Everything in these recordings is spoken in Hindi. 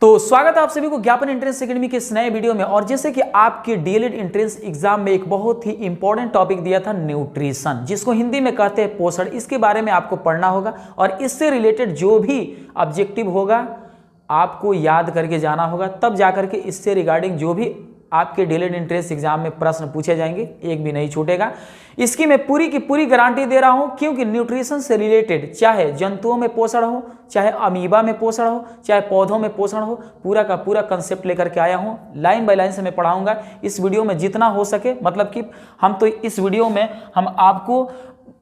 तो स्वागत है आप सभी को ज्ञापन एंट्रेंस एकेडमी के इस नए वीडियो में। और जैसे कि आपके डीएलएड एंट्रेंस एग्जाम में एक बहुत ही इंपॉर्टेंट टॉपिक दिया था न्यूट्रिशन, जिसको हिंदी में कहते हैं पोषण, इसके बारे में आपको पढ़ना होगा और इससे रिलेटेड जो भी ऑब्जेक्टिव होगा आपको याद करके जाना होगा, तब जाकर के इससे रिगार्डिंग जो भी आपके डीएलएड एंट्रेंस एग्जाम में प्रश्न पूछे जाएंगे एक भी नहीं छूटेगा। इसकी मैं पूरी की पूरी गारंटी दे रहा हूं, क्योंकि न्यूट्रिशन से रिलेटेड चाहे जंतुओं में पोषण हो, चाहे अमीबा में पोषण हो, चाहे पौधों में पोषण हो, पूरा का पूरा कंसेप्ट लेकर के आया हूं। लाइन बाय लाइन से मैं पढ़ाऊंगा इस वीडियो में जितना हो सके। मतलब कि हम तो इस वीडियो में हम आपको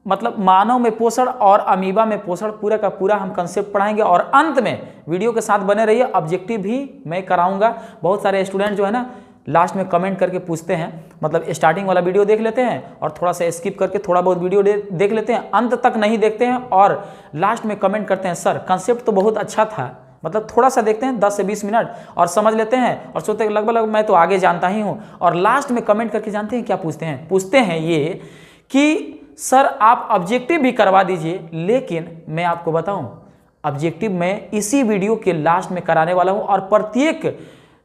मानव में पोषण और अमीबा में पोषण पूरा का पूरा हम कंसेप्ट पढ़ाएंगे और अंत में वीडियो के साथ बने रहिए। ऑब्जेक्टिव भी मैं कराऊंगा। बहुत सारे स्टूडेंट जो है ना लास्ट में कमेंट करके पूछते हैं, मतलब स्टार्टिंग वाला वीडियो देख लेते हैं और थोड़ा सा स्किप करके थोड़ा बहुत वीडियो देख लेते हैं, अंत तक नहीं देखते हैं और लास्ट में कमेंट करते हैं सर कंसेप्ट तो बहुत अच्छा था, मतलब थोड़ा सा देखते हैं 10 से 20 मिनट और समझ लेते हैं और सोचते हैं लगभग मैं तो आगे जानता ही हूँ, और लास्ट में कमेंट करके जानते हैं क्या पूछते हैं ये कि सर आप ऑब्जेक्टिव भी करवा दीजिए। लेकिन मैं आपको बताऊँ ऑब्जेक्टिव मैं इसी वीडियो के लास्ट में कराने वाला हूँ और प्रत्येक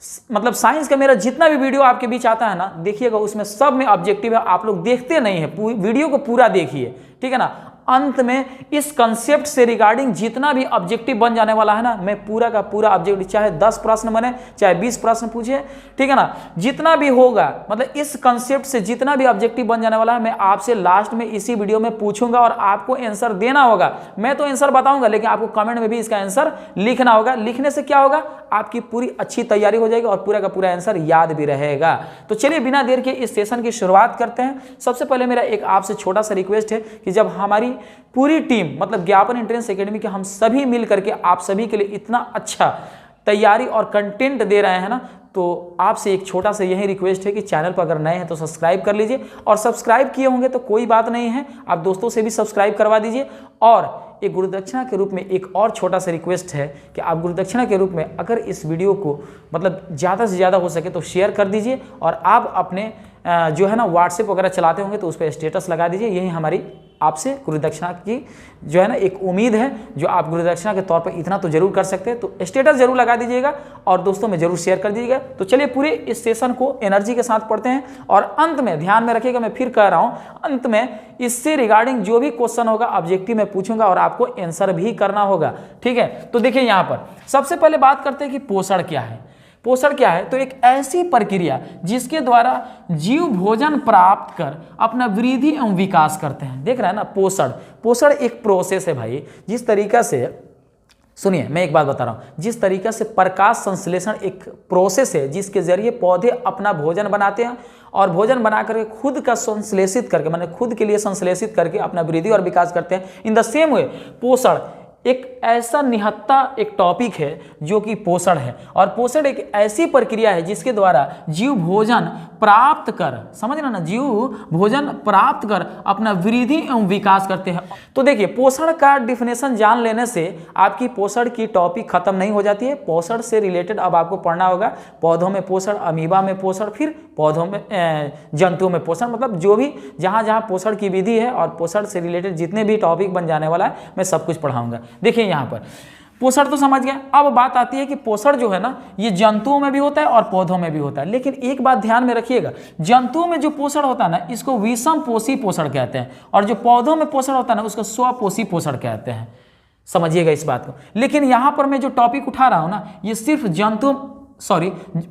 साइंस का मेरा जितना भी वीडियो आपके बीच आता है ना, देखिएगा उसमें सब में ऑब्जेक्टिव है। आप लोग देखते नहीं है, वीडियो को पूरा देखिए, ठीक है ना। अंत में इस कंसेप्ट से रिगार्डिंग जितना भी ऑब्जेक्टिव बन जाने वाला है ना, मैं पूरा का पूरा ऑब्जेक्टिव, चाहे 10 प्रश्न बने चाहे 20 प्रश्न पूछे, ठीक है ना, जितना भी होगा मतलब इस कंसेप्ट से जितना भी ऑब्जेक्टिव बन जाने वाला है मैं आपसे लास्ट में इसी वीडियो में पूछूंगा और आपको आंसर देना होगा। मैं तो आंसर बताऊंगा लेकिन आपको कमेंट में भी इसका आंसर लिखना होगा। लिखने से क्या होगा, आपकी पूरी अच्छी तैयारी हो जाएगी और पूरा का पूरा आंसर याद भी रहेगा। तो चलिए बिना देर के इस सेशन की शुरुआत करते हैं। सबसे पहले मेरा एक आपसे छोटा सा रिक्वेस्ट है कि जब हमारी पूरी टीम मतलब ज्ञापन एंट्रेंस एकेडमी के हम सभी मिल करके आप सभी के लिए इतना अच्छा तैयारी और कंटेंट दे रहे हैं ना, तो आपसे एक छोटा सा यही रिक्वेस्ट है कि चैनल पर अगर नए हैं तो सब्सक्राइब कर लीजिए, और सब्सक्राइब किए होंगे तो कोई बात नहीं है, आप दोस्तों से भी सब्सक्राइब करवा दीजिए। और एक गुरुदक्षिणा के रूप में एक और छोटा सा रिक्वेस्ट है कि आप गुरुदक्षिणा के रूप में अगर इस वीडियो को मतलब ज़्यादा से ज़्यादा हो सके तो शेयर कर दीजिए, और आप अपने जो है ना व्हाट्सएप वगैरह चलाते होंगे तो उस पर स्टेटस लगा दीजिए। यही हमारी आपसे गुरुदक्षिणा की जो है ना एक उम्मीद है, जो आप गुरुदक्षिणा के तौर पर इतना तो जरूर कर सकते हैं। तो स्टेटस जरूर लगा दीजिएगा और दोस्तों में जरूर शेयर कर दीजिएगा। तो चलिए पूरे इस सेशन को एनर्जी के साथ पढ़ते हैं और अंत में ध्यान में रखिएगा, मैं फिर कह रहा हूं अंत में इससे रिगार्डिंग जो भी क्वेश्चन होगा ऑब्जेक्टिव में पूछूंगा और आपको आंसर भी करना होगा, ठीक है। तो देखिए यहाँ पर सबसे पहले बात करते हैं कि पोषण क्या है। पोषण क्या है, तो एक ऐसी प्रक्रिया जिसके द्वारा जीव भोजन प्राप्त कर अपना वृद्धि एवं विकास करते हैं। देख रहे हैं ना, पोषण एक प्रोसेस है भाई। जिस तरीका से, सुनिए मैं एक बात बता रहा हूं, जिस तरीका से प्रकाश संश्लेषण एक प्रोसेस है जिसके जरिए पौधे अपना भोजन बनाते हैं और भोजन बना करके खुद का संश्लेषित करके माने खुद के लिए संश्लेषित करके अपना वृद्धि और विकास करते हैं। इन द सेम वे पोषण एक ऐसा निहत्ता एक टॉपिक है जो कि पोषण है, और पोषण एक ऐसी प्रक्रिया है जिसके द्वारा जीव भोजन प्राप्त कर, समझ रहे ना, जीव भोजन प्राप्त कर अपना वृद्धि एवं विकास करते हैं। तो देखिए पोषण का डिफिनेशन जान लेने से आपकी पोषण की टॉपिक खत्म नहीं हो जाती है। पोषण से रिलेटेड अब आपको पढ़ना होगा पौधों में पोषण, अमीबा में पोषण, फिर पौधों में जंतुओं में पोषण, मतलब जो भी जहाँ जहाँ पोषण की विधि है और पोषण से रिलेटेड जितने भी टॉपिक बन जाने वाला है मैं सब कुछ पढ़ाऊंगा। देखिए यहाँ पर पोषण तो समझ गए। अब बात आती है कि पोषण जो है ना ये जंतुओं में भी होता है और पौधों में भी होता है। लेकिन एक बात ध्यान में रखिएगा, जंतुओं में जो पोषण होता है ना इसको विषम पोषी पोषण कहते हैं, और जो पौधों में पोषण होता है ना उसको स्वपोषी पोषण कहते हैं। समझिएगा इस बात को। लेकिन यहाँ पर मैं जो टॉपिक उठा रहा हूँ ना ये सिर्फ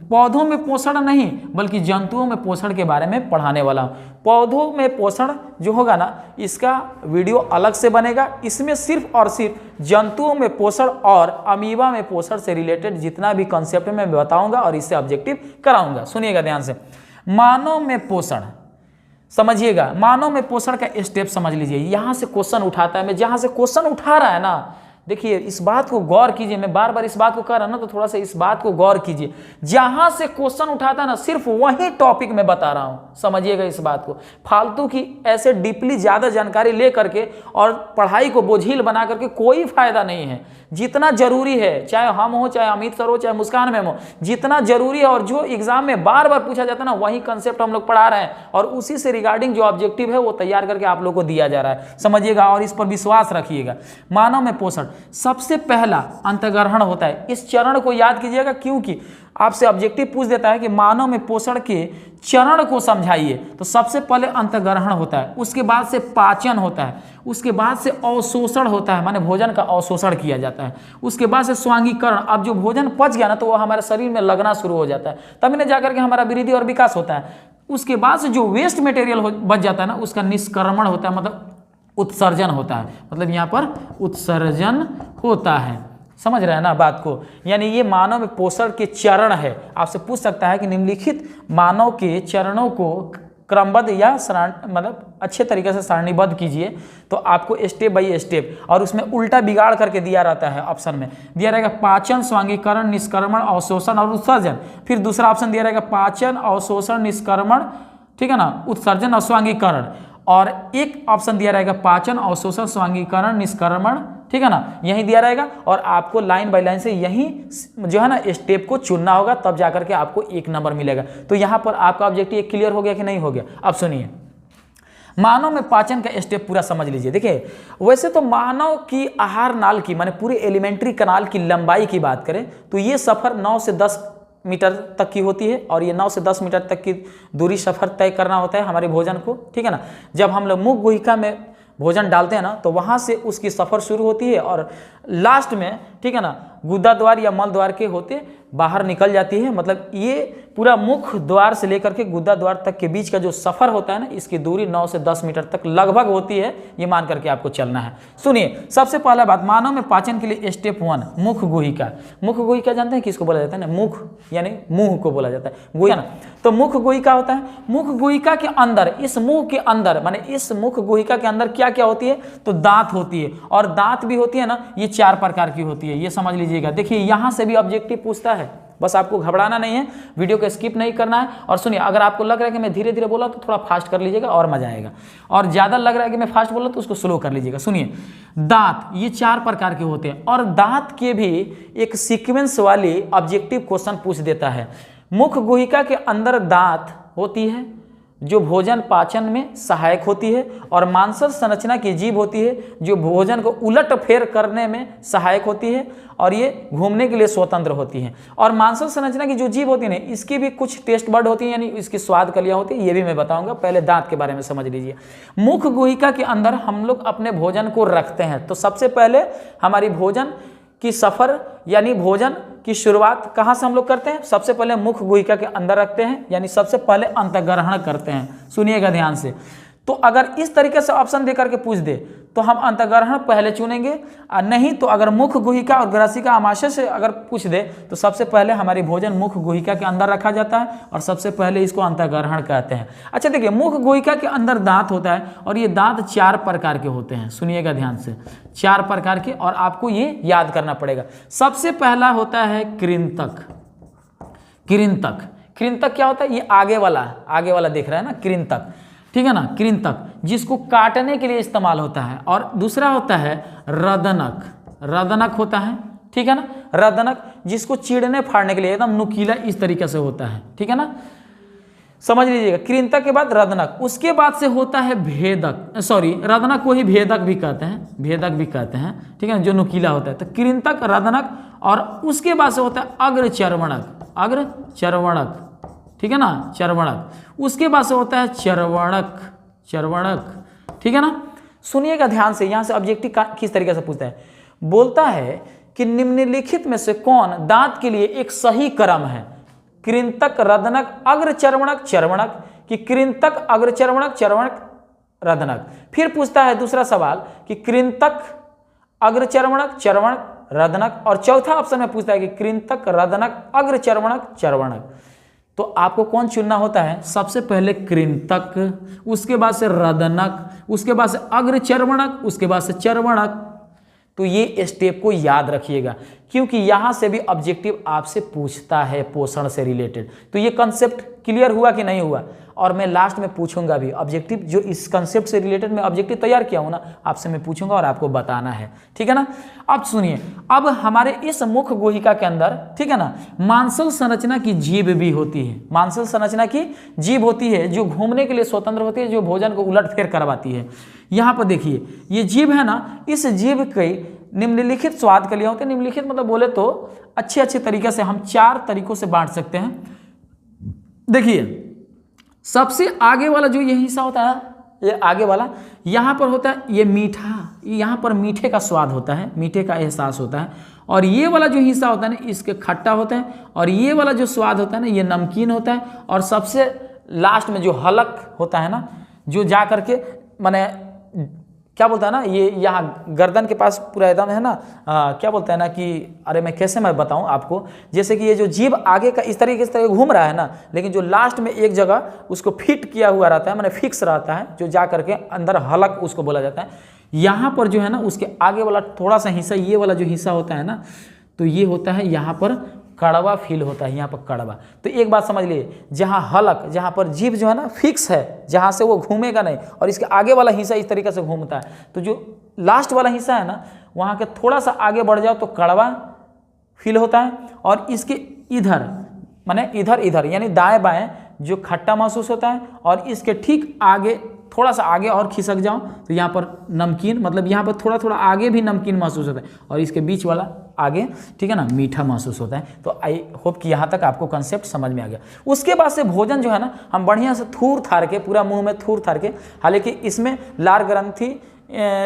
पौधों में पोषण नहीं बल्कि जंतुओं में पोषण के बारे में पढ़ाने वाला हूं। पौधों में पोषण जो होगा ना इसका वीडियो अलग से बनेगा। इसमें सिर्फ और सिर्फ जंतुओं में पोषण और अमीबा में पोषण से रिलेटेड जितना भी कॉन्सेप्ट मैं बताऊंगा और इससे ऑब्जेक्टिव कराऊंगा। सुनिएगा ध्यान से। मानव में पोषण समझिएगा, मानव में पोषण का स्टेप समझ लीजिए। यहां से क्वेश्चन उठाता है, मैं जहां से क्वेश्चन उठा रहा है ना, देखिए इस बात को गौर कीजिए। मैं बार बार इस बात को कह रहा हूं ना तो थोड़ा सा इस बात को गौर कीजिए। जहां से क्वेश्चन उठाता है ना सिर्फ वही टॉपिक में बता रहा हूं, समझिएगा इस बात को। फालतू की ऐसे डीपली ज्यादा जानकारी ले करके और पढ़ाई को बोझिल बना करके कोई फायदा नहीं है। जितना जरूरी है, चाहे हम हो, चाहे अमित सर हो, चाहे मुस्कान मैम हो, जितना जरूरी है और जो एग्जाम में बार बार पूछा जाता है ना, वही कंसेप्ट हम लोग पढ़ा रहे हैं और उसी से रिगार्डिंग जो ऑब्जेक्टिव है वो तैयार करके आप लोग को दिया जा रहा है, समझिएगा और इस पर विश्वास रखिएगा। मानव में पोषण सबसे पहला अंतर्ग्रहण होता है, इस चरण को याद कीजिएगा क्योंकि आपसे ऑब्जेक्टिव पूछ देता है कि मानव में पोषण के चरण को समझाइए। तो सबसे पहले अंतर्ग्रहण होता है, उसके बाद से पाचन होता है, उसके बाद से अवशोषण होता है, माने भोजन का अवशोषण किया जाता है, उसके बाद से स्वांगीकरण। अब जो भोजन पच गया ना तो वो हमारे शरीर में लगना शुरू हो जाता है, तभी ना जाकर के हमारा वृद्धि और विकास होता है। उसके बाद से जो वेस्ट मटेरियल बच जाता है ना, उसका निष्क्रमण होता है, मतलब उत्सर्जन होता है, मतलब यहाँ पर उत्सर्जन होता है। समझ रहे हैं ना बात को? यानी ये मानव में पोषण के चरण है। आपसे पूछ सकता है कि निम्नलिखित मानव के चरणों को क्रमबद्ध या मतलब अच्छे तरीके से सारणीबद्ध कीजिए, तो आपको स्टेप बाय स्टेप, और उसमें उल्टा बिगाड़ करके दिया रहता है। ऑप्शन में दिया रहेगा पाचन, स्वांगीकरण, निष्क्रमण, अवशोषण और उत्सर्जन। फिर दूसरा ऑप्शन दिया रहेगा पाचन, अवशोषण, निष्क्रमण, ठीक है ना, उत्सर्जन और स्वांगीकरण। और एक ऑप्शन दिया रहेगा पाचन, अवशोषण, स्वांगीकरण, निष्क्रमण, ठीक है ना, यही दिया रहेगा। और आपको लाइन बाय लाइन से यही जो है ना स्टेप को चुनना होगा, तब जाकर के आपको 1 नंबर मिलेगा। तो यहाँ पर आपका ऑब्जेक्टिव क्लियर हो गया कि नहीं हो गया? अब सुनिए, मानव में पाचन का स्टेप पूरा समझ लीजिए। देखिए, वैसे तो मानव की आहार नाल की माने पूरे एलिमेंट्री कनाल की लंबाई की बात करें तो ये सफ़र 9 से 10 मीटर तक की होती है, और ये 9 से 10 मीटर तक की दूरी सफ़र तय करना होता है हमारे भोजन को, ठीक है ना। जब हम लोग मुख गुहिका में भोजन डालते हैं ना, तो वहाँ से उसकी सफ़र शुरू होती है और लास्ट में, ठीक है ना, गुदा द्वार या मल द्वार के होते बाहर निकल जाती है। मतलब ये पूरा मुख द्वार से लेकर के गुदा द्वार तक के बीच का जो सफ़र होता है ना, इसकी दूरी 9 से 10 मीटर तक लगभग होती है, ये मान करके आपको चलना है। सुनिए, सबसे पहला बात, मानव में पाचन के लिए स्टेप 1 मुख गुहिका। मुख गुहिका जानते हैं किसको बोला जाता है ना? मुख यानी मुंह को बोला जाता है, गुहिका ना। तो मुख गुहिका होता है, मुख गुहिका के अंदर, इस मुंह के अंदर माने इस मुख गुहिका के अंदर क्या क्या होती है? तो दांत होती है, और दांत भी होती है ना, ये 4 प्रकार की होती है, ये समझ लीजिएगा। देखिए, यहाँ से भी ऑब्जेक्टिव पूछता है, बस आपको घबराना नहीं है, वीडियो को स्किप नहीं करना है। और सुनिए, अगर आपको लग रहा है कि मैं धीरे धीरे बोला तो थोड़ा फास्ट कर लीजिएगा और मजा आएगा, और ज़्यादा लग रहा है कि मैं फास्ट बोला तो उसको स्लो कर लीजिएगा। सुनिए, दांत ये 4 प्रकार के होते हैं, और दांत के भी एक सीक्वेंस वाली ऑब्जेक्टिव क्वेश्चन पूछ देता है। मुख गुहिका के अंदर दांत होती है जो भोजन पाचन में सहायक होती है, और मांसल संरचना की जीभ होती है जो भोजन को उलट फेर करने में सहायक होती है, और ये घूमने के लिए स्वतंत्र होती है। और मांसल संरचना की जो जीभ होती है ना, इसकी भी कुछ टेस्ट बर्ड होती है, यानी इसकी स्वाद कलियाँ होती है, ये भी मैं बताऊंगा। पहले दांत के बारे में समझ लीजिए। मुख गुहिका के अंदर हम लोग अपने भोजन को रखते हैं, तो सबसे पहले हमारी भोजन की सफ़र यानी भोजन की शुरुआत कहाँ से हम लोग करते हैं? सबसे पहले मुख गुहिका के अंदर रखते हैं, यानी सबसे पहले अंतर्ग्रहण करते हैं। सुनिएगा ध्यान से। तो अगर इस तरीके से ऑप्शन दे करके पूछ दे तो हम अंतर्ग्रहण पहले चुनेंगे, और नहीं तो अगर मुख गुहिका और ग्रासिका आमाशय से अगर पूछ दे तो सबसे पहले हमारी भोजन मुख गुहिका के अंदर रखा जाता है, और सबसे पहले इसको अंतर्ग्रहण कहते हैं। अच्छा देखिए, मुख गुहिका के अंदर दांत होता है, और ये दांत 4 प्रकार के होते हैं। सुनिएगा ध्यान से, 4 प्रकार के, और आपको ये याद करना पड़ेगा। सबसे पहला होता है कृंतक। कृंतक, कृंतक क्या होता है? ये आगे वाला देख रहा है ना, कृंतक, ठीक है ना, कृंतक जिसको काटने के लिए इस्तेमाल होता है। और दूसरा होता है रदनक। रदनक होता है, ठीक है ना, रदनक जिसको चीरने फाड़ने के लिए एकदम नुकीला इस तरीके से होता है, ठीक है ना, समझ लीजिएगा। कृंतक के बाद रदनक, उसके बाद से होता है भेदक, सॉरी रदनक को ही भेदक भी कहते हैं, भेदक भी कहते हैं, ठीक है, जो नुकीला होता है। तो कृंतक, रदनक, और उसके बाद से होता है अग्रचर्वणक। अग्रचर्वणक, ठीक है ना, चर्वणक। उसके बाद से होता है चर्वणक। चर्वणक, ठीक है ना। सुनिएगा ध्यान से, यहां से ऑब्जेक्टिव किस तरीके से पूछता है। बोलता है कि निम्नलिखित में से कौन दांत के लिए एक सही क्रम है? कृंतक, रदनक, अग्रचर्वणक, चर्वणक, कि कृंतक, अग्रचर्वणक, चर्वणक, रदनक। फिर पूछता है दूसरा सवाल कि कृंतक, अग्रचर्वणक, चर्वणक, रदनक, और चौथा ऑप्शन में पूछता है कि कृंतक, रदनक, अग्रचर्वणक, चर्वणक। तो आपको कौन चुनना होता है? सबसे पहले कृंतक, उसके बाद से रदनक, उसके बाद से अग्रचर्वणक, उसके बाद से चर्वणक। तो ये स्टेप को याद रखिएगा, क्योंकि यहां से भी ऑब्जेक्टिव आपसे पूछता है पोषण से रिलेटेड। तो ये कंसेप्ट क्लियर हुआ कि नहीं हुआ? और मैं लास्ट में पूछूंगा भी ऑब्जेक्टिव, जो इस कंसेप्ट से रिलेटेड मैं ऑब्जेक्टिव तैयार किया हूँ ना, आपसे मैं पूछूंगा और आपको बताना है, ठीक है ना। अब सुनिए, अब हमारे इस मुख्य गुहिका के अंदर, ठीक है ना, मांसल संरचना की जीभ भी होती है। मांसल संरचना की जीभ होती है जो घूमने के लिए स्वतंत्र होती है, जो भोजन को उलटफेर करवाती है। यहाँ पर देखिए ये जीभ है ना, इस जीभ के निम्नलिखित स्वाद के लिए होते हैं। निम्नलिखित मतलब बोले तो अच्छे तरीके से हम 4 तरीकों से बांट सकते हैं। देखिए सबसे आगे वाला जो ये हिस्सा होता है, ये आगे वाला, यहाँ पर होता है ये मीठा, यहाँ पर मीठे का स्वाद होता है, मीठे का एहसास होता है। और ये वाला जो हिस्सा होता है ना, इसके खट्टा होता है। और ये वाला जो स्वाद होता है ना, ये नमकीन होता है। और सबसे लास्ट में जो हलक होता है ना, जो जा करके माने क्या बोलता है ना, ये यहाँ गर्दन के पास पूरा एकदम है ना, क्या बोलता है ना कि अरे मैं कैसे मैं बताऊँ आपको, जैसे कि ये जो जीभ आगे का इस तरीके से घूम रहा है ना, लेकिन जो लास्ट में एक जगह उसको फिट किया हुआ रहता है, माने फिक्स रहता है, जो जा करके अंदर हलक उसको बोला जाता है। यहाँ पर जो है ना, उसके आगे वाला थोड़ा सा हिस्सा, ये वाला जो हिस्सा होता है ना, तो ये होता है यहाँ पर कड़वा फील होता है, यहाँ पर कड़वा। तो एक बात समझ लिए, जहाँ हलक, जहाँ पर जीभ जो है ना फिक्स है, जहाँ से वो घूमेगा नहीं, और इसके आगे वाला हिस्सा इस तरीके से घूमता है, तो जो लास्ट वाला हिस्सा है ना, वहाँ के थोड़ा सा आगे बढ़ जाओ तो कड़वा फील होता है। और इसके इधर माने इधर यानी दाएं बाएं जो खट्टा महसूस होता है। और इसके ठीक आगे थोड़ा सा आगे और खिसक जाओ तो यहाँ पर नमकीन, मतलब यहाँ पर थोड़ा आगे भी नमकीन महसूस होता है। और इसके बीच वाला आगे, ठीक है ना, मीठा महसूस होता है। तो आई होप कि यहाँ तक आपको कंसेप्ट समझ में आ गया। उसके बाद से भोजन जो है ना, हम बढ़िया से थूर थार के, पूरा मुंह में थूर थार के, हालांकि इसमें लार ग्रंथि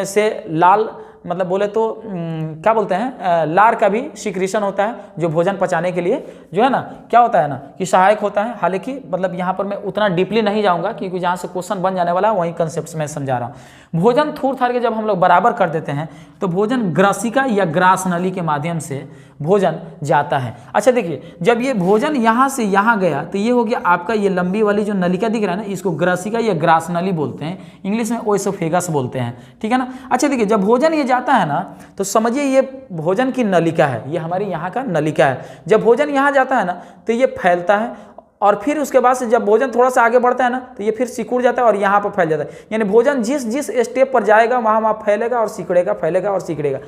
से लाल मतलब बोले तो क्या बोलते हैं, लार का भी सिक्रीशन होता है, जो भोजन पचाने के लिए जो है ना क्या होता है ना कि सहायक होता है। हालांकि मतलब यहाँ पर मैं उतना डीपली नहीं जाऊँगा, क्योंकि जहाँ से क्वेश्चन बन जाने वाला है वही कंसेप्ट मैं समझा रहा हूँ। भोजन थूर थार के जब हम लोग बराबर कर देते हैं तो भोजन ग्रासिका या ग्रास नली के माध्यम से भोजन जाता है। अच्छा देखिए, जब ये भोजन यहाँ से यहाँ गया तो ये हो गया आपका, ये लंबी वाली जो नलिका दिख रहा है ना, इसको ग्रासिका या ग्रास नली बोलते हैं, इंग्लिश में ओएसोफेगस बोलते हैं, ठीक है ना। अच्छा देखिए, जब भोजन ये जाता है ना, तो समझिए ये भोजन की नलिका है, ये हमारी यहाँ का नलिका है। जब भोजन यहाँ जाता है ना तो ये फैलता है, और फिर उसके बाद से जब भोजन थोड़ा सा आगे बढ़ता है ना तो ये फिर सिकुड़ जाता है और यहाँ पर फैल जाता है। यानी भोजन जिस स्टेप पर जाएगा वहाँ फैलेगा और सिकुड़ेगा, फैलेगा और सिकुड़ेगा।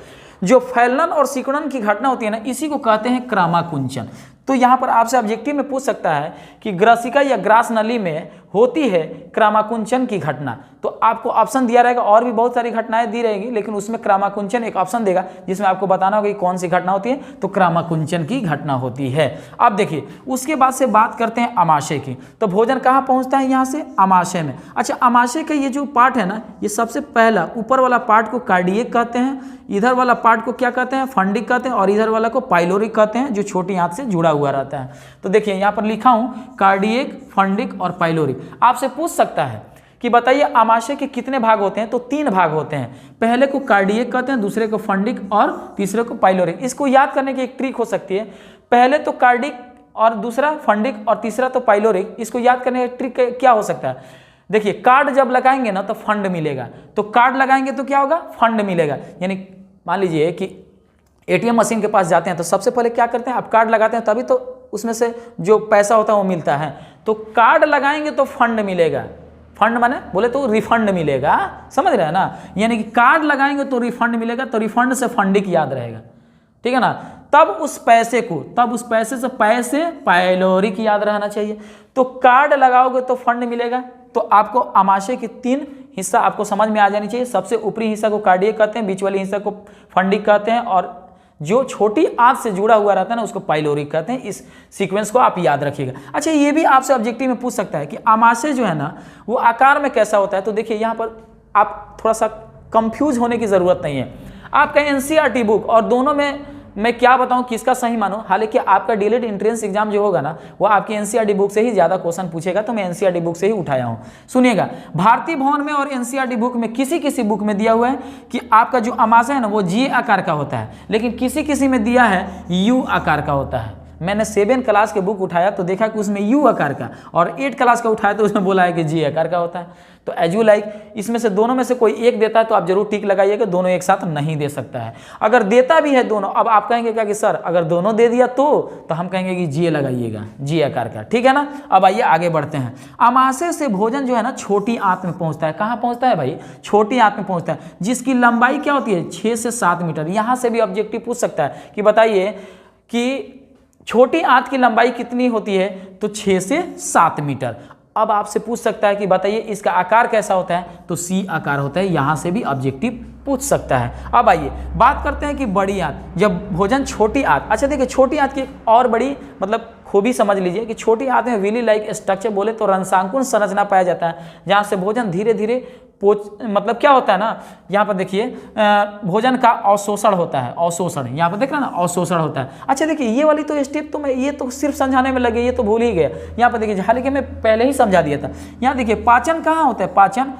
जो फैलन और सिकुड़न की घटना होती है ना, इसी को कहते हैं क्रामाकुंचन। तो यहाँ पर आपसे ऑब्जेक्टिव में पूछ सकता है कि ग्रासिका या ग्रास नली में होती है क्रामाकुंचन की घटना, तो आपको ऑप्शन दिया रहेगा, और भी बहुत सारी घटनाएं दी रहेगी, लेकिन उसमें क्रामाकुंचन एक ऑप्शन देगा जिसमें आपको बताना होगा कि कौन सी घटना होती है, तो क्रामाकुंचन की घटना होती है। अब देखिए, उसके बाद से बात करते हैं अमाशय की। तो भोजन कहाँ पहुँचता है, यहाँ से अमाशय में। अच्छा, अमाशय का ये जो पार्ट है ना, ये सबसे पहला ऊपर वाला पार्ट को कार्डियक कहते हैं, इधर वाला पार्ट को क्या कहते हैं, फंडिक कहते हैं, और इधर वाला को पाइलोरिक कहते हैं, जो छोटी आंत से जुड़ा हुआ रहता है। तो देखिए यहाँ पर लिखा हूँ कार्डियक, फंडिक और पाइलोरिक। आपसे पूछ सकता है कि बताइए अमाशय के कितने भाग होते हैं, तो 3 भाग होते हैं। पहले को कार्डियक कहते हैं, दूसरे को फंडिक और तीसरे को पाइलोरिक। इसको याद करने की एक ट्रिक हो सकती है, पहले तो कार्डिक और दूसरा फंडिक और तीसरा तो पाइलोरिक। इसको याद करने का ट्रिक क्या हो सकता है, देखिए कार्ड जब लगाएंगे ना तो फंड मिलेगा, तो कार्ड लगाएंगे तो क्या होगा, फंड मिलेगा। यानी मान लीजिए कि एटीएम मशीन के पास जाते हैं तो सबसे पहले क्या करते हैं, आप कार्ड लगाते हैं तभी तो उसमें से जो पैसा होता है वो मिलता है। तो कार्ड लगाएंगे तो फंड मिलेगा, फंड माने बोले तो रिफंड मिलेगा, समझ रहे हैं ना। यानी कि कार्ड लगाएंगे तो रिफंड मिलेगा, तो रिफंड से फंडिक याद रहेगा, ठीक है ना। तब उस पैसे से पैसे पाइलोरिक याद रहना चाहिए। तो कार्ड लगाओगे तो फंड मिलेगा। तो आपको अमाशय की 3 हिस्सा आपको समझ में आ जानी चाहिए। सबसे ऊपरी हिस्सा को कार्डियक कहते हैं, बीच वाले हिस्सा को फंडिक कहते हैं, और जो छोटी आंत से जुड़ा हुआ रहता है ना उसको पाइलोरिक कहते हैं। इस सीक्वेंस को आप याद रखिएगा। अच्छा, ये भी आपसे ऑब्जेक्टिव में पूछ सकता है कि अमाशय जो है ना वो आकार में कैसा होता है। तो देखिए यहाँ पर आप थोड़ा सा कंफ्यूज होने की जरूरत नहीं है। आपका एनसीईआरटी बुक और दोनों में मैं क्या बताऊं किसका सही मानो, हालांकि आपका डीएलएड एंट्रेंस एग्जाम जो होगा ना वो आपकी एनसीईआरटी बुक से ही ज्यादा क्वेश्चन पूछेगा, तो मैं एनसीईआरटी बुक से ही उठाया हूं। सुनिएगा, भारतीय भवन में और एनसीईआरटी बुक में किसी बुक में दिया हुआ है कि आपका जो अमाशय है ना वो जी आकार का होता है, लेकिन किसी में दिया है यू आकार का होता है। मैंने 7 क्लास के बुक उठाया तो देखा कि उसमें यू आकार का, और 8 क्लास का उठाया तो उसमें बोला है कि जी आकार का होता है। तो एज यू लाइक, इसमें से दोनों में से कोई एक देता है तो आप जरूर टिक लगाइएगा, दोनों एक साथ नहीं दे सकता है। अगर देता भी है दोनों, अब आप कहेंगे क्या कि सर अगर दोनों दे दिया तो हम कहेंगे कि जी लगाइएगा, जी आकार का, ठीक है ना। अब आइए आगे बढ़ते हैं। आमाशय से भोजन जो है ना छोटी आंत में पहुंचता है। कहाँ पहुंचता है भाई? छोटी आंत में पहुंचता है, जिसकी लंबाई क्या होती है? 6 से 7 मीटर। यहां से भी ऑब्जेक्टिव पूछ सकता है कि बताइए कि छोटी आंत की लंबाई कितनी होती है? तो 6 से 7 मीटर। अब आपसे पूछ सकता है कि बताइए इसका आकार कैसा होता है? तो सी आकार होता है। यहां से भी ऑब्जेक्टिव पूछ सकता है। अब आइए बात करते हैं कि बड़ी आंत, जब भोजन छोटी आंत, अच्छा देखिए छोटी आंत की और बड़ी मतलब खूबी समझ लीजिए कि छोटी आंत में विली लाइक स्ट्रक्चर बोले तो रंसाकुन संरचना पाया जाता है, जहां से भोजन धीरे धीरे मतलब क्या होता है ना, यहाँ पर देखिए भोजन का अवशोषण होता है। अवशोषण यहाँ पर देख रहे हैं ना, अवशोषण होता है। अच्छा देखिए ये वाली तो स्टेप तो मैं ये तो सिर्फ समझाने में लगे, ये तो भूल ही गया। यहाँ पर देखिए हालांकि मैं पहले ही समझा दिया था। यहाँ देखिए पाचन कहाँ होता है? पाचन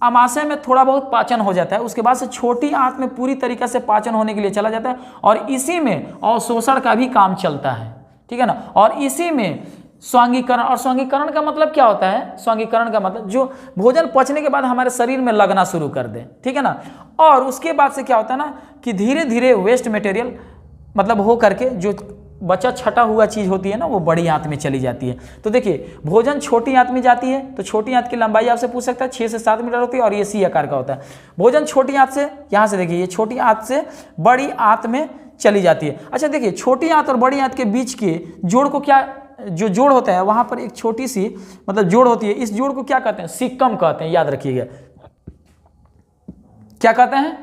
आमाशय में थोड़ा बहुत पाचन हो जाता है, उसके बाद से छोटी आंत में पूरी तरीके से पाचन होने के लिए चला जाता है, और इसी में अवशोषण का भी काम चलता है, ठीक है ना। और इसी में स्वांगीकरण, और स्वांगीकरण का मतलब क्या होता है? स्वांगीकरण का मतलब जो भोजन पचने के बाद हमारे शरीर में लगना शुरू कर दे, ठीक है ना। और उसके बाद से क्या होता है ना कि धीरे धीरे वेस्ट मटेरियल मतलब हो करके जो बचा छटा हुआ चीज होती है ना, वो बड़ी आंत में चली जाती है। तो देखिए भोजन छोटी आंत में जाती है, तो छोटी आंत की लंबाई आपसे पूछ सकता है 6 से 7 मीटर होती है, और ये सी आकार का होता है। भोजन छोटी आंत से, यहाँ से देखिए ये छोटी आंत से बड़ी आंत में चली जाती है। अच्छा देखिए छोटी आंत और बड़ी आंत के बीच के जोड़ को क्या, जो जोड़ होता है वहां पर एक छोटी सी मतलब जोड़ होती है, इस जोड़ को क्या कहते हैं? सिक्कम कहते हैं, याद रखिएगा। क्या कहते हैं?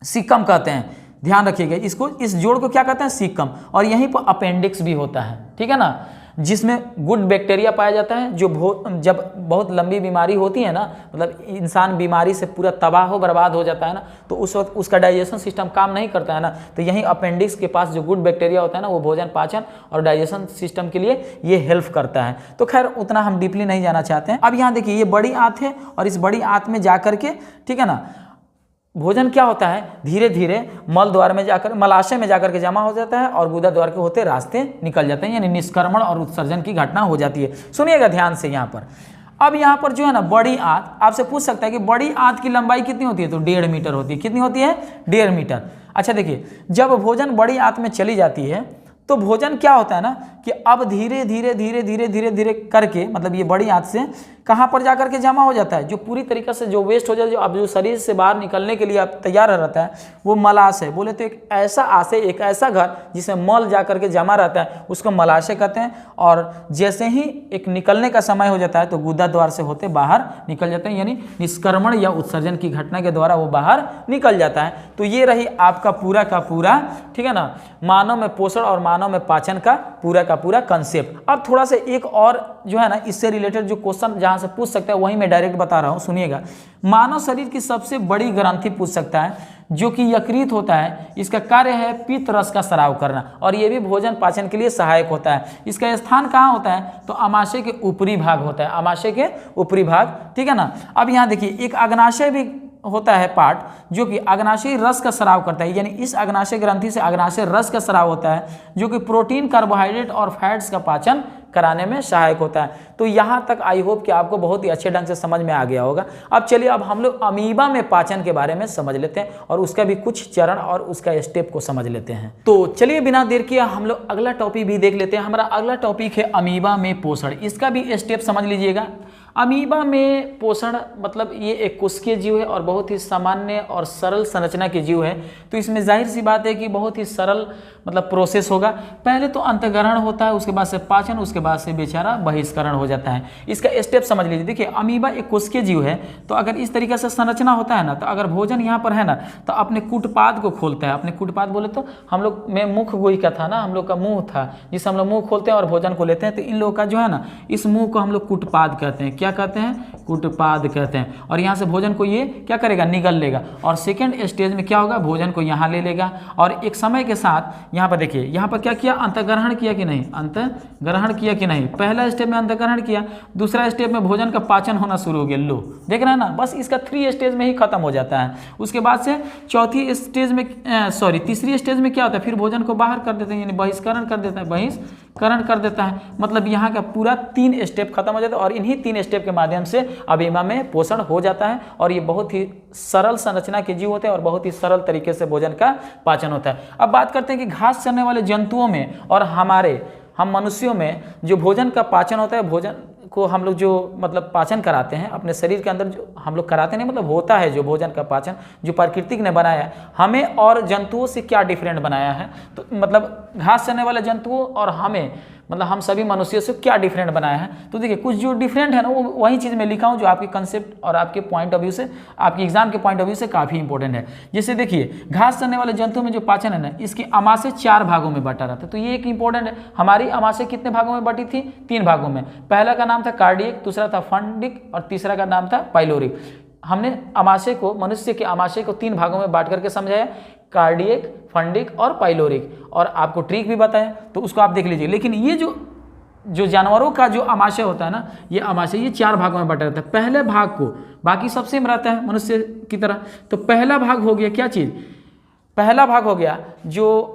सिक्कम कहते हैं, ध्यान रखिएगा इसको। इस जोड़ को क्या कहते हैं? सिक्कम। और यहीं पर अपेंडिक्स भी होता है, ठीक है ना, जिसमें गुड बैक्टीरिया पाया जाता है। जो जब बहुत लंबी बीमारी होती है ना, मतलब इंसान बीमारी से पूरा तबाह हो बर्बाद हो जाता है ना, तो उस वक्त उसका डाइजेशन सिस्टम काम नहीं करता है ना, तो यहीं अपेंडिक्स के पास जो गुड बैक्टीरिया होता है ना, वो भोजन पाचन और डाइजेशन सिस्टम के लिए ये हेल्प करता है। तो खैर उतना हम डीपली नहीं जाना चाहते हैं। अब यहाँ देखिए ये बड़ी आंत है, और इस बड़ी आंत में जा करके, ठीक है ना, भोजन क्या होता है? धीरे धीरे मल द्वार में जाकर, मलाशय में जाकर के जमा हो जाता है, और गुदा द्वार के होते रास्ते निकल जाते हैं, यानी निष्क्रमण और उत्सर्जन की घटना हो जाती है। सुनिएगा ध्यान से यहाँ पर। अब यहाँ पर जो है ना बड़ी आंत, आपसे पूछ सकता है कि बड़ी आंत की लंबाई कितनी होती है? तो 1.5 मीटर होती है। कितनी होती है? 1.5 मीटर। अच्छा देखिए जब भोजन बड़ी आंत में चली जाती है तो भोजन क्या होता है ना कि अब धीरे धीरे धीरे धीरे धीरे धीरे करके, मतलब ये बड़ी आंत से कहाँ पर जाकर के जमा हो जाता है? जो पूरी तरीके से जो वेस्ट हो जाता है, जो अब जो शरीर से बाहर निकलने के लिए अब तैयार रहता है, वो मलाशय बोले तो एक ऐसा आशय, एक ऐसा घर जिसमें मल जा करके जमा रहता है, उसको मलाशय कहते हैं। और जैसे ही एक निकलने का समय हो जाता है तो गुदा द्वार से होते बाहर निकल जाते हैं, यानी निष्क्रमण या उत्सर्जन की घटना के द्वारा वो बाहर निकल जाता है। तो ये रही आपका पूरा का पूरा, ठीक है ना, मानव में पोषण और मानव में पाचन का पूरा कंसेप्ट। अब थोड़ा सा एक और जो है ना इससे रिलेटेड जो क्वेश्चन जहां से पूछ सकता है वही मैं डायरेक्ट बता रहा हूं, सुनिएगा। मानव शरीर की सबसे बड़ी ग्रंथि पूछ सकता है, जो कि यकृत होता है। इसका कार्य है पित्त रस का स्राव करना, और ये भी भोजन पाचन के लिए सहायक होता है। इसका स्थान कहाँ होता है? तो अमाशय के ऊपरी भाग होता है, अमाशय के ऊपरी भाग, ठीक है ना। अब यहाँ देखिए एक अग्नाशय भी होता है पार्ट, जो कि अग्नाशय रस का स्राव करता है, यानी इस अग्नाशय ग्रंथि से अग्नाशय रस का स्राव होता है, जो कि प्रोटीन, कार्बोहाइड्रेट और फैट्स का पाचन कराने में सहायक होता है। तो यहाँ तक आई होप कि आपको बहुत ही अच्छे ढंग से समझ में आ गया होगा। अब चलिए अब हम लोग अमीबा में पाचन के बारे में समझ लेते हैं, और उसका भी कुछ चरण और उसका स्टेप को समझ लेते हैं। तो चलिए बिना देर किए हम लोग अगला टॉपिक भी देख लेते हैं। हमारा अगला टॉपिक है अमीबा में पोषण। इसका भी स्टेप समझ लीजिएगा। अमीबा में पोषण मतलब ये एक कोशिकीय जीव है और बहुत ही सामान्य और सरल संरचना के जीव है। तो इसमें जाहिर सी बात है कि बहुत ही सरल मतलब प्रोसेस होगा। पहले तो अंतःग्रहण होता है, उसके बाद से पाचन, उसके बाद से बेचारा बहिष्करण हो जाता है। इसका स्टेप समझ लीजिए। देखिए अमीबा एक कोशिकीय जीव है, तो अगर इस तरीके से संरचना होता है ना, तो अगर भोजन यहाँ पर है ना, तो अपने कूटपाद को खोलता है। अपने कूटपाद बोले तो हम लोग में मुख गोई का था ना, हम लोग का मुंह था जिससे हम लोग मुंह खोलते हैं और भोजन को लेते हैं। तो इन लोगों का जो है ना, इस मुंह को हम लोग कूटपाद कहते हैं। क्या क्या कहते हैं, कुटपाद कहते हैं। और यहाँ से भोजन को ये क्या करेगा, निगल लेगा। और सेकेंड स्टेज में क्या होगा, भोजन को यहाँ ले लेगा। और एक समय के साथ यहाँ पर देखिए, यहाँ पर क्या किया, अंतःग्रहण किया कि नहीं, अंतःग्रहण किया कि नहीं। पहला स्टेप में अंतःग्रहण किया, दूसरा स्टेप में भोजन का पाचन होना शुरू हो गया। लो देख रहे हैं ना, बस इसका 3 स्टेज में ही खत्म हो जाता है। उसके बाद से चौथी स्टेज में तीसरी स्टेज में क्या होता है, फिर भोजन को बाहर कर देते हैं, यानी बहिष्करण कर देता है, बहिष्करण कर देता है। मतलब यहाँ का पूरा 3 स्टेप खत्म हो जाता है और इन्हीं 3 स्टेप के माध्यम से अभिमा में पोषण हो जाता है। और ये बहुत ही सरल संरचना के जीव होते हैं और बहुत ही सरल तरीके से भोजन का पाचन होता है। अब बात करते हैं कि घास चरने वाले जंतुओं में और हम मनुष्यों में जो भोजन का पाचन होता है, भोजन को हम लोग जो मतलब पाचन कराते हैं अपने शरीर के अंदर, जो हम लोग कराते नहीं, मतलब होता है जो भोजन का पाचन जो प्रकृति ने बनाया है, हमें और जंतुओं से क्या डिफरेंट बनाया है। तो मतलब घास चरने वाले जंतुओं और हमें, मतलब हम सभी मनुष्यों से क्या डिफरेंट बनाया है। तो देखिए कुछ जो डिफरेंट है ना, वो वही चीज़ मैं लिखा हूँ जो आपके कंसेप्ट और आपके पॉइंट ऑफ व्यू से, आपके एग्जाम के पॉइंट ऑफ व्यू से काफ़ी इंपॉर्टेंट है। जैसे देखिए घास चरने वाले जंतुओं में जो पाचन है ना, इसकी आमाशय 4 भागों में बांटा रहता है। तो ये एक इंपॉर्टेंट है। हमारी आमाशय कितने भागों में बटी थी, 3 भागों में। पहला का नाम था कार्डियक, दूसरा था फंडिक और तीसरा का नाम था पाइलोरिक। हमने आमाशय को, मनुष्य के आमाशय को 3 भागों में बांट करके समझाया, कार्डियक, फंडिक और पाइलोरिक। और आपको ट्रिक भी बताया, तो उसको आप देख लीजिए। लेकिन ये जो जानवरों का जो आमाशय होता है ना, ये आमाशय ये 4 भागों में बटा रहता है। पहले भाग को, बाकी सब सेम रहता है मनुष्य की तरह। तो पहला भाग हो गया क्या चीज़, पहला भाग हो गया जो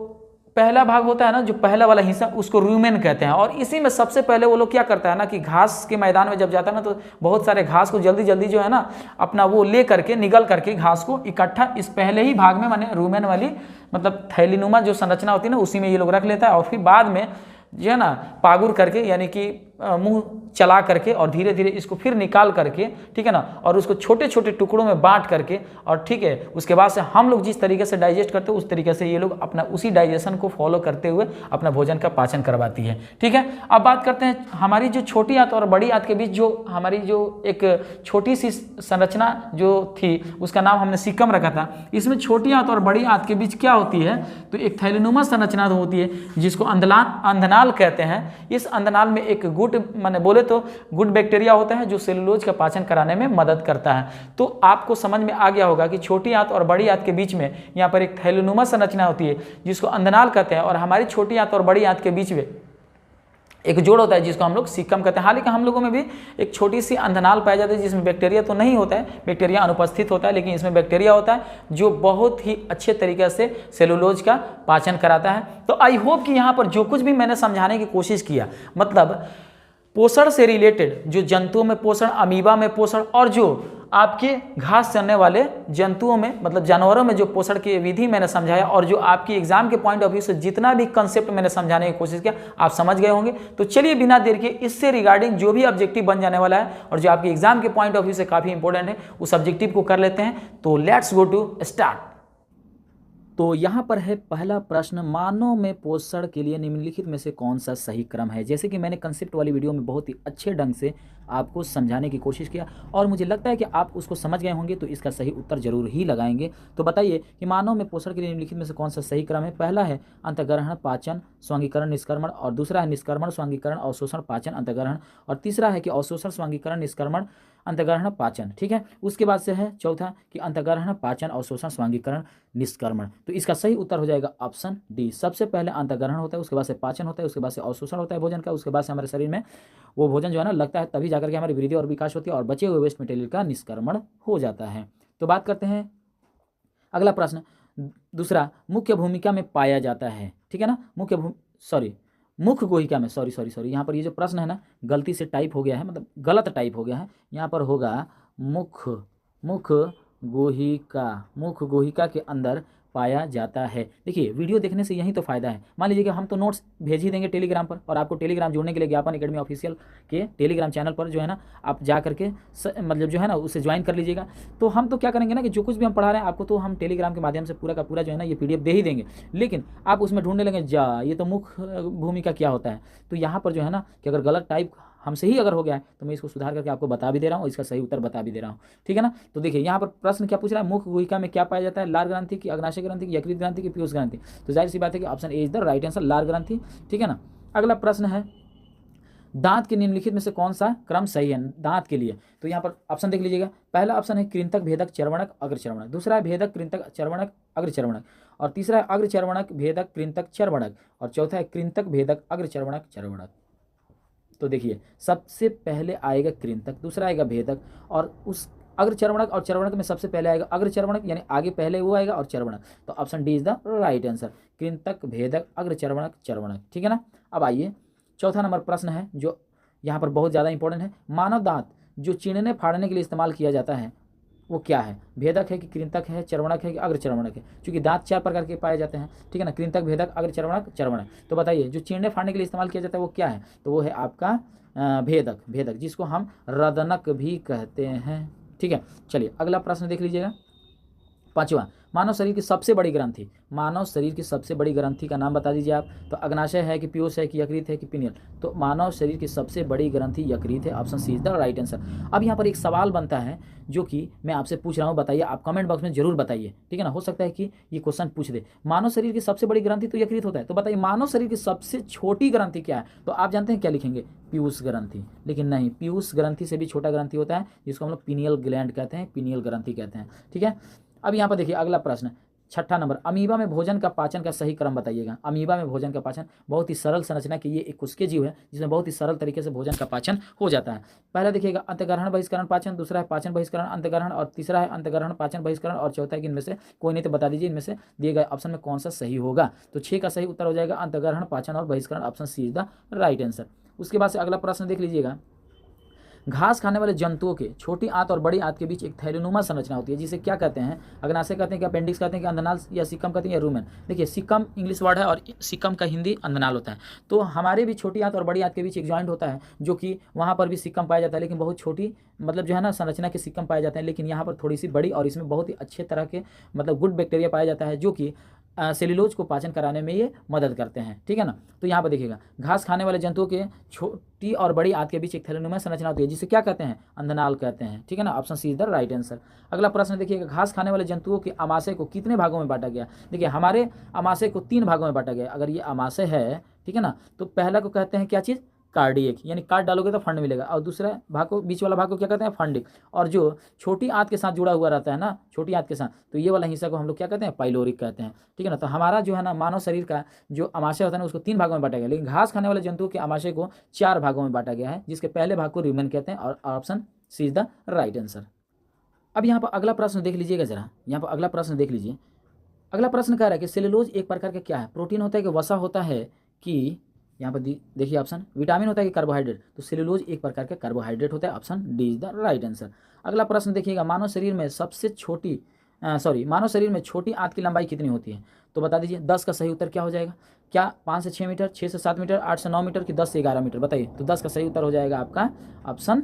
पहला भाग होता है ना, जो पहला वाला हिस्सा, उसको रूमेन कहते हैं। और इसी में सबसे पहले वो लोग क्या करता है ना कि घास के मैदान में जब जाता है ना, तो बहुत सारे घास को जल्दी जल्दी जो है ना अपना वो ले करके, निगल करके घास को इकट्ठा इस पहले ही भाग में, माने रूमेन वाली मतलब थैलीनुमा जो संरचना होती है ना, उसी में ये लोग रख लेता है। और फिर बाद में जो है ना पागुर करके, यानी कि मुंह चला करके और धीरे धीरे इसको फिर निकाल करके, ठीक है ना, और उसको छोटे छोटे टुकड़ों में बांट करके, और ठीक है उसके बाद से हम लोग जिस तरीके से डाइजेस्ट करते हैं उस तरीके से ये लोग अपना उसी डाइजेशन को फॉलो करते हुए अपना भोजन का पाचन करवाती है। ठीक है, अब बात करते हैं हमारी जो छोटी आंत और बड़ी आंत के बीच जो हमारी जो एक छोटी सी संरचना जो थी, उसका नाम हमने सिक्कम रखा था। इसमें छोटी आंत और बड़ी आंत के बीच क्या होती है, तो एक थैलीनुमा संरचना होती है जिसको अंधनाल कहते हैं। इस अंधनाल में एक गुड, माने बोले तो गुड बैक्टीरिया होता है जो सेलुलोज का पाचन कराने में मदद करता है। तो आपको समझ में आ गया होगा कि छोटी आंत और बड़ी आंत के बीच में यहाँ पर एक थैलीनुमा संरचना होती है जिसको अंधनाल कहते हैं, और हमारी छोटी आंत और बड़ी आंत के बीच में एक जोड़ होता है जिसको हम लोग सिक्कम कहते हैं। हालांकि हम लोगों में भी एक छोटी सी अंधनाल पाई जाती है जिसमें बैक्टीरिया तो नहीं होता है, बैक्टीरिया अनुपस्थित होता है, लेकिन इसमें बैक्टीरिया होता है जो बहुत ही अच्छे तरीके से सेलुलोज का पाचन कराता है। तो आई होप कि यहाँ पर जो कुछ भी मैंने समझाने की कोशिश किया, मतलब पोषण से रिलेटेड जो जंतुओं में पोषण, अमीबा में पोषण, और जो आपके घास चरने वाले जंतुओं में मतलब जानवरों में जो पोषण की विधि मैंने समझाया, और जो आपकी एग्जाम के पॉइंट ऑफ व्यू से जितना भी कंसेप्ट मैंने समझाने की कोशिश किया आप समझ गए होंगे। तो चलिए बिना देर के इससे रिगार्डिंग जो भी ऑब्जेक्टिव बन जाने वाला है और जो आपके एग्जाम के पॉइंट ऑफ व्यू से काफ़ी इंपॉर्टेंट है, उस ऑब्जेक्टिव को कर लेते हैं। तो लेट्स गो टू स्टार्ट। तो यहाँ पर है पहला प्रश्न, मानव में पोषण के लिए निम्नलिखित में से कौन सा सही क्रम है। जैसे कि मैंने कंसेप्ट वाली वीडियो में बहुत ही अच्छे ढंग से आपको समझाने की कोशिश किया और मुझे लगता है कि आप उसको समझ गए होंगे, तो इसका सही उत्तर जरूर ही लगाएंगे। तो बताइए कि मानव में पोषण के लिए निम्नलिखित में से कौन सा सही क्रम है। पहला है अंतःग्रहण, पाचन, स्वांगीकरण, निष्क्रमण, और दूसरा है निष्क्रमण, स्वांगीकरण, अवशोषण, पाचन, अंतःग्रहण, और तीसरा है कि अवशोषण, स्वांगीकरण, निष्क्रमण, अंतःग्रहण, पाचन। ठीक है, उसके बाद से है चौथा कि अंतःग्रहण, पाचन, अवशोषण, स्वांगीकरण, निष्क्रमण। तो इसका सही उत्तर हो जाएगा ऑप्शन डी। सबसे पहले अंतःग्रहण होता है, उसके बाद से पाचन होता है, उसके बाद से अवशोषण होता है भोजन का, उसके बाद से हमारे शरीर में वो भोजन जो है ना लगता है, तभी जाकर के हमारी वृद्धि और विकास होती है और बचे हुए वेस्ट मटेरियल का निष्क्रमण हो जाता है। तो बात करते हैं अगला प्रश्न, दूसरा, मुख्य भूमिका में पाया जाता है। ठीक है ना, मुख्य गोहिका में, सॉरी यहाँ पर ये जो प्रश्न है ना गलती से टाइप हो गया है, मतलब गलत टाइप हो गया है। यहाँ पर होगा मुख्य गोहिका के अंदर पाया जाता है। देखिए वीडियो देखने से यही तो फ़ायदा है। मान लीजिए कि हम तो नोट्स भेज ही देंगे टेलीग्राम पर, और आपको टेलीग्राम जोड़ने के लिए ज्ञापन एकेडमी ऑफिशियल के टेलीग्राम चैनल पर जो है ना आप जा करके मतलब जो है ना उसे ज्वाइन कर लीजिएगा। तो हम तो क्या करेंगे ना कि जो कुछ भी हम पढ़ा रहे हैं आपको, तो हम टेलीग्राम के माध्यम से पूरा का पूरा जो है ना ये PDF दे ही देंगे, लेकिन आप उसमें ढूंढने लगे ये तो मुख्य भूमिका क्या होता है। तो यहाँ पर जो है ना कि अगर गलत टाइप हमसे ही अगर हो गया है तो मैं इसको सुधार करके आपको बता भी दे रहा हूँ, इसका सही उत्तर बता भी दे रहा हूँ। ठीक है ना, तो देखिए यहाँ पर प्रश्न क्या पूछ रहा है, मुख्य गोहिका में क्या पाया जाता है, लार ग्रंथि की, अग्नाशय ग्रंथि की, यकृत ग्रंथि की, पीयूष ग्रंथि। तो जाहिर सी बात है कि option A is the right answer, लार ग्रंथि। ठीक है ना, अगला प्रश्न है दांत के निम्नलिखित में से कौन सा क्रम सही है दांत के लिए? तो यहाँ पर ऑप्शन देख लीजिएगा। पहला ऑप्शन है कृंतक, भेदक, चर्वणक, अग्रचर्वणक। दूसरा है भेदक, कृंतक, चर्वणक, अग्रचर्वणक। और तीसरा है अग्रचर्वणक, भेदक, कृंतक, चर्वणक। और चौथा है कृंतक, भेदक, अग्रचर्वणक, चर्वणक। तो देखिए सबसे पहले आएगा कृंतक, दूसरा आएगा भेदक, और उस अग्रचर्वणक और चर्वणक में सबसे पहले आएगा अग्रचर्वणक, यानी आगे पहले वो आएगा और चर्वणक। तो option D is the right answer, कृंतक, भेदक, अग्रचर्वणक, चर्वणक। ठीक है ना। अब आइए चौथा नंबर प्रश्न है जो यहाँ पर बहुत ज़्यादा इंपॉर्टेंट है। मानव दांत जो चीरने फाड़ने के लिए इस्तेमाल किया जाता है वो क्या है? भेदक है कि कृंतक है, चर्वणक है कि अग्रचर्वणक है? क्योंकि दांत 4 प्रकार के पाए जाते हैं, ठीक है ना, कृंतक, भेदक, अग्रचर्वणक, चर्वणक। तो बताइए जो चीरने फाड़ने के लिए इस्तेमाल किया जाता है वो क्या है? तो वो है आपका भेदक, भेदक जिसको हम रदनक भी कहते हैं। ठीक है, चलिए अगला प्रश्न देख लीजिएगा। पांचवा, मानव शरीर की सबसे बड़ी ग्रंथि, मानव शरीर की सबसे बड़ी ग्रंथि का नाम बता दीजिए आप। तो अग्नाशय है कि पीयूष है कि यकृत है कि पिनियल? तो मानव शरीर की सबसे बड़ी ग्रंथि यकृत है, option C is the right answer. अब यहाँ पर एक सवाल बनता है जो कि मैं आपसे पूछ रहा हूँ, बताइए, आप कमेंट बॉक्स में जरूर बताइए, ठीक है ना, हो सकता है कि ये क्वेश्चन पूछ दे। मानव शरीर की सबसे बड़ी ग्रंथि तो यकृत होता है, तो बताइए मानव शरीर की सबसे छोटी ग्रंथि क्या है? तो आप जानते हैं क्या लिखेंगे? पीयूष ग्रंथि। लेकिन नहीं, पीयूष ग्रंथि से भी छोटा ग्रंथि होता है जिसको हम लोग पिनियल ग्लैंड कहते हैं, पिनियल ग्रंथि कहते हैं। ठीक है, अब यहाँ पर देखिए अगला प्रश्न, छठा नंबर, अमीबा में भोजन का पाचन का सही क्रम बताइएगा। अमीबा में भोजन का पाचन, बहुत ही सरल संरचना की ये एक कोशिकीय जीव है जिसमें बहुत ही सरल तरीके से भोजन का पाचन हो जाता है। पहला देखिएगा अंतग्रहण बहिष्करण पाचन, दूसरा है पाचन बहिष्करण अंतग्रहण, और तीसरा है अंतग्रहण पाचन बहिष्करण, और चौथा है कि इनमें से कोई नहीं, तो बता दीजिए इनमें से दिए गए ऑप्शन में कौन सा सही होगा। तो 6 का सही उत्तर हो जाएगा अंतग्रहण, पाचन और बहिष्करण, option C is the right answer. उसके बाद से अगला प्रश्न देख लीजिएगा। घास खाने वाले जंतुओं के छोटी आंत और बड़ी आंत के बीच एक थैलीनुमा संरचना होती है जिसे क्या कहते हैं? अग्नाशय कहते हैं कि अपेंडिक्स कहते हैं कि अंधनाल, या सिकम कहते हैं या रूमेन? देखिए सिकम इंग्लिश वर्ड है और सिकम का हिंदी अंधनाल होता है। तो हमारे भी छोटी आंत और बड़ी आंत के बीच एक जॉइंट होता है जो कि वहाँ पर भी सिकम पाया जाता है, लेकिन बहुत छोटी मतलब जो है ना संरचना के सिकम पाए जाते हैं, लेकिन यहाँ पर थोड़ी सी बड़ी, और इसमें बहुत ही अच्छे तरह के मतलब गुड बैक्टीरिया पाया जाता है जो कि सेल्यूलोज को पाचन कराने में ये मदद करते हैं। ठीक है ना। तो यहाँ पर देखिएगा घास खाने वाले जंतुओं के छोटी और बड़ी आंत के बीच एक थैलीनुमा संरचना होती है जिसे क्या कहते हैं? अंधनाल कहते हैं। ठीक है ना, option C is the right answer. अगला प्रश्न देखिएगा, घास खाने वाले जंतुओं के आमाशय को कितने भागों में बांटा गया? देखिए हमारे आमाशय को 3 भागों में बांटा गया। अगर ये आमाशय है, ठीक है ना, तो पहला को कहते हैं क्या चीज़? कार्डियक, यानी काट डालोगे तो फंड मिलेगा, और दूसरा भाग को, बीच वाला भाग को क्या कहते हैं? फंडिक। और जो छोटी आंत के साथ जुड़ा हुआ रहता है ना, छोटी आंत के साथ, तो ये वाला हिस्सा को हम लोग क्या कहते हैं? पाइलोरिक कहते हैं। ठीक है ना। तो हमारा जो है ना मानव शरीर का जो आमाशय होता है ना उसको 3 भागों में बांटा गया, लेकिन घास खाने वाले जंतुओं के आमाशय को 4 भागों में बांटा गया है, जिसके पहले भाग को रूमेन कहते हैं, और option C is the right answer. अब यहाँ पर अगला प्रश्न देख लीजिएगा जरा, यहाँ पर अगला प्रश्न देख लीजिए। अगला प्रश्न कह रहा है कि सेलुलोज एक प्रकार का क्या है? प्रोटीन होता है कि वसा होता है कि, यहाँ पर देखिए ऑप्शन, विटामिन होता है कि कार्बोहाइड्रेट? तो सेलुलोज एक प्रकार का कार्बोहाइड्रेट होता है, option D is the right answer. अगला प्रश्न देखिएगा, मानव शरीर में मानव शरीर में छोटी आंत की लंबाई कितनी होती है? तो बता दीजिए 10 का सही उत्तर क्या हो जाएगा? क्या 5 से 6 मीटर, 6 से 7 मीटर, 8 से 9 मीटर कि 10 से 11 मीटर? बताइए। तो 10 का सही उत्तर हो जाएगा आपका ऑप्शन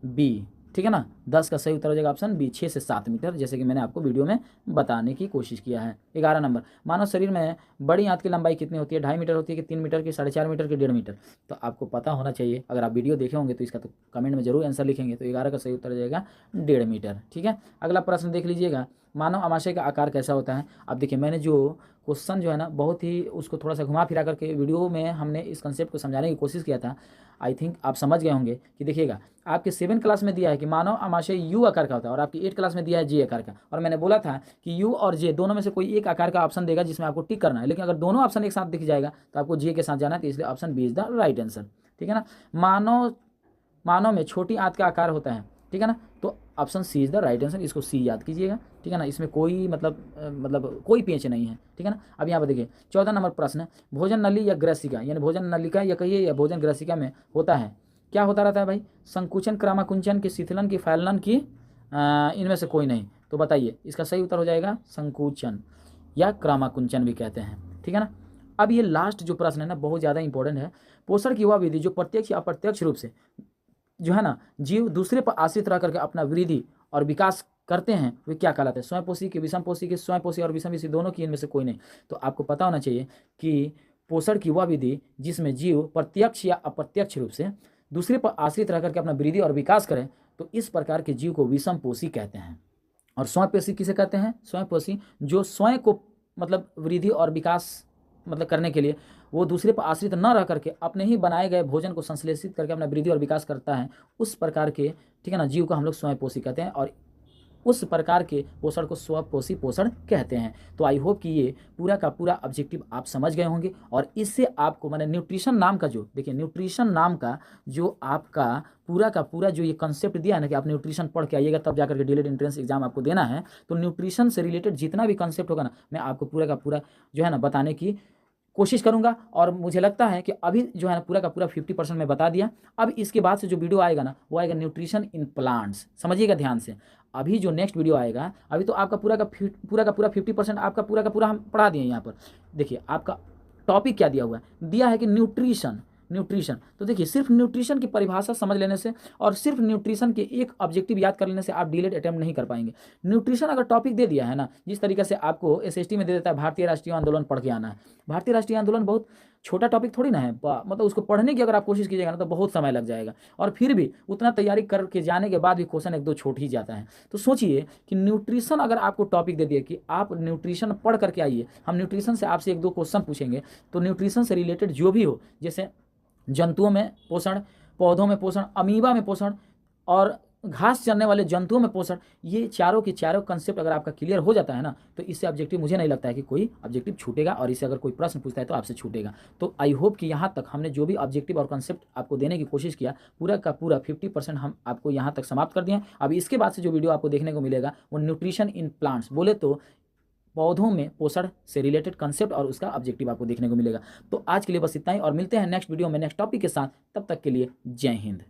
बी। ठीक है ना, 10 का सही उत्तर हो जाएगा ऑप्शन बी, 6 से 7 मीटर, जैसे कि मैंने आपको वीडियो में बताने की कोशिश किया है। 11 नंबर, मानव शरीर में बड़ी आंत की लंबाई कितनी होती है? 2.5 मीटर होती है कि 3 मीटर की, 4.5 मीटर की, 1.5 मीटर? तो आपको पता होना चाहिए, अगर आप वीडियो देखे होंगे तो इसका तो कमेंट में जरूर आंसर लिखेंगे। तो 11 का सही उत्तर हो जाएगा 1.5 मीटर। ठीक है, अगला प्रश्न देख लीजिएगा, मानव आमाशय का आकार कैसा होता है? अब देखिए मैंने जो क्वेश्चन जो है ना बहुत ही उसको थोड़ा सा घुमा फिरा करके वीडियो में हमने इस कंसेप्ट को समझाने की कोशिश किया था। आई थिंक आप समझ गए होंगे कि देखिएगा आपके 7 क्लास में दिया है कि मानव आमाशय यू आकार का होता है, और आपकी 8 क्लास में दिया है जे आकार का, और मैंने बोला था कि यू और जे दोनों में से कोई एक आकार का ऑप्शन देगा जिसमें आपको टिक करना है, लेकिन अगर दोनों ऑप्शन एक साथ दिख जाएगा तो आपको जे के साथ जाना है, तो इसलिए option B is the right answer. ठीक है ना, मानव में छोटी आंत का आकार होता है, ठीक है ना, तो option C is the right answer, इसको सी याद कीजिएगा। ठीक है ना, इसमें कोई मतलब कोई पेच नहीं है। ठीक है ना। अब यहाँ पर देखिए 14 नंबर प्रश्न, भोजन नली या ग्रसिका, यानी भोजन नलिका या कहिए या भोजन ग्रसिका में होता है, क्या होता रहता है भाई? संकुचन, क्रमाकुंचन की, शिथिलन की, फैलन की, इनमें से कोई नहीं? तो बताइए इसका सही उत्तर हो जाएगा संकुचन या क्रमाकुंचन भी कहते हैं। ठीक है ना। अब ये लास्ट जो प्रश्न है ना बहुत ज़्यादा इंपॉर्टेंट है। पोषण की वह विधि जो प्रत्यक्ष या अप्रत्यक्ष रूप से जो है ना जीव दूसरे पर आश्रित रह करके अपना वृद्धि और विकास करते हैं, वे क्या कहलाते हैं? स्वयंपोषी के, विषमपोषी के, स्वयंपोषी और विषमपोषी दोनों की, इनमें से कोई नहीं? तो आपको पता होना चाहिए कि पोषण की वह विधि जिसमें जीव प्रत्यक्ष या अप्रत्यक्ष रूप से दूसरे पर आश्रित रह करके अपना वृद्धि और विकास करें, तो इस प्रकार के जीव को विषमपोषी कहते हैं। और स्वयंपोषी किसे कहते हैं? स्वयंपोषी जो स्वयं को मतलब वृद्धि और विकास मतलब करने के लिए वो दूसरे पर आश्रित न रह करके अपने ही बनाए गए भोजन को संश्लेषित करके अपना वृद्धि और विकास करता है, उस प्रकार के, ठीक है ना, जीव को हम लोग स्वयंपोषी कहते हैं, और उस प्रकार के पोषण को स्वपोषी पोषण कहते हैं। तो आई होप कि ये पूरा का पूरा ऑब्जेक्टिव आप समझ गए होंगे, और इससे आपको मैंने न्यूट्रिशन नाम का जो, देखिए न्यूट्रिशन नाम का जो आपका पूरा का पूरा जो ये कंसेप्ट दिया है ना कि आप न्यूट्रिशन पढ़ के आइएगा तब जाकर के डीएलएड एंट्रेंस एग्जाम आपको देना है, तो न्यूट्रिशन से रिलेटेड जितना भी कंसेप्ट होगा ना, मैं आपको पूरा का पूरा जो है ना बताने की कोशिश करूंगा। और मुझे लगता है कि अभी जो है ना पूरा का पूरा 50% मैं बता दिया। अब इसके बाद से जो वीडियो आएगा ना, वो आएगा न्यूट्रिशन इन प्लांट्स, समझिएगा ध्यान से। अभी जो नेक्स्ट वीडियो आएगा, अभी तो आपका पूरा का पूरा 50% आपका पूरा का पूरा हम पढ़ा दिए। यहाँ पर देखिए आपका टॉपिक क्या दिया हुआ है, दिया है कि न्यूट्रिशन। तो देखिए सिर्फ न्यूट्रिशन की परिभाषा समझ लेने से और सिर्फ न्यूट्रिशन के एक ऑब्जेक्टिव याद कर लेने से आप डीएलएड अटेम्प्ट नहीं कर पाएंगे। न्यूट्रिशन अगर टॉपिक दे दिया है ना, जिस तरीके से आपको एसएसटी में दे देता है भारतीय राष्ट्रीय आंदोलन पढ़ के आना है। भारतीय राष्ट्रीय आंदोलन बहुत छोटा टॉपिक थोड़ी ना है, मतलब उसको पढ़ने की अगर आप कोशिश कीजिएगा ना तो बहुत समय लग जाएगा, और फिर भी उतना तैयारी करके जाने के बाद भी क्वेश्चन 1-2 छूट ही जाता है। तो सोचिए कि न्यूट्रिशन अगर आपको टॉपिक दे दिए कि आप न्यूट्रिशन पढ़ करके आइए, हम न्यूट्रिशन से आपसे 1-2 क्वेश्चन पूछेंगे, तो न्यूट्रिशन से रिलेटेड जो भी हो, जैसे जंतुओं में पोषण, पौधों में पोषण, अमीबा में पोषण और घास चरने वाले जंतुओं में पोषण, ये चारों के चारों कंसेप्ट अगर आपका क्लियर हो जाता है ना, तो इससे ऑब्जेक्टिव मुझे नहीं लगता है कि कोई ऑब्जेक्टिव छूटेगा, और इससे अगर कोई प्रश्न पूछता है तो आपसे छूटेगा। तो आई होप कि यहाँ तक हमने जो भी ऑब्जेक्टिव और कंसेप्ट आपको देने की कोशिश किया, पूरा का पूरा 50% हम आपको यहाँ तक समाप्त कर दिए हैं। अब इसके बाद से जो वीडियो आपको देखने को मिलेगा वो न्यूट्रिशन इन प्लांट्स, बोले तो पौधों में पोषण से रिलेटेड कंसेप्ट और उसका ऑब्जेक्टिव आपको देखने को मिलेगा। तो आज के लिए बस इतना ही, और मिलते हैं नेक्स्ट वीडियो में नेक्स्ट टॉपिक के साथ। तब तक के लिए जय हिंद।